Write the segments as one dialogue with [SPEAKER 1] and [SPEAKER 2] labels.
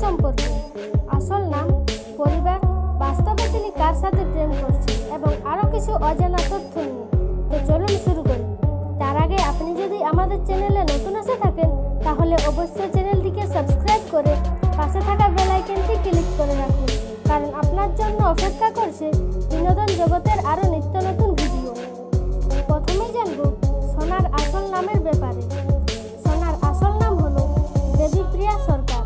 [SPEAKER 1] সম্পর্কে, আসল নাম, পরিবার, বাস্তবে তিনি কার সাথে প্রেম করছেন এবং আরও কিছু অজানা তথ্য নিয়ে। তো চলুন শুরু করি। তার আগে আপনি যদি আমাদের চ্যানেলে নতুন এসে থাকেন তাহলে অবশ্যই চ্যানেলটিকে সাবস্ক্রাইব করে পাশে থাকা বেল আইকনটি ক্লিক করে রাখুন, কারণ আপনার জন্য অপেক্ষা করছে বিনোদন জগতের আরও নিত্য নতুন ভিডিও। প্রথমেই জানব সোনার আসল নামের ব্যাপারে। সোনার আসল নাম হলো দেবীপ্রিয়া সরকার।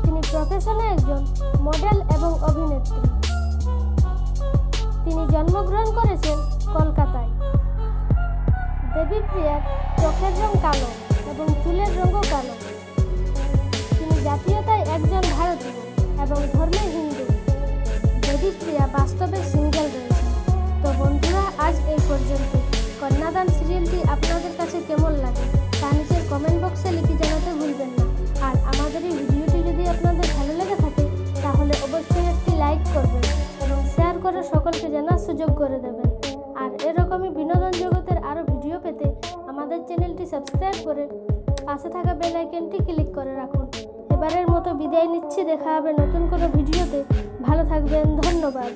[SPEAKER 1] তিনি প্রফেশনে একজন মডেল এবং অভিনেত্রী। তিনি জন্মগ্রহণ করেছেন কলকাতায়। দেবীপ্রিয়ার চোখের রং কালো এবং চুলের রঙও কালো। তিনি জাতীয়তায় একজন ভারতীয় এবং ধর্মে হিন্দু। দেবীপ্রিয়া বাস্তবে সিঙ্গেল রয়েছে। তো বন্ধুরা, আজ এই পর্যন্ত। কন্যাদান সিরিয়ালটি আপনাদের কাছে কেমন লাগে তা নিচের কমেন্ট বক্সে লিখে জানাতে ভুলবেন না। আর আমাদের এই ভিডিওটি যদি আপনাদের ভালো লেগে থাকে তাহলে অবশ্যই একটি লাইক করবেন এবং শেয়ার করে সকলকে জানার সুযোগ করে দেবেন। আর এরকমই বিনোদন জগতের আরও ভিডিও পেতে আমাদের চ্যানেলটি সাবস্ক্রাইব করে পাশে থাকা বেল আইকনটি ক্লিক করে রাখুন। এবারের মতো বিদায় নিচ্ছি। দেখা হবে নতুন কোনো ভিডিওতে। ভালো থাকবেন। ধন্যবাদ।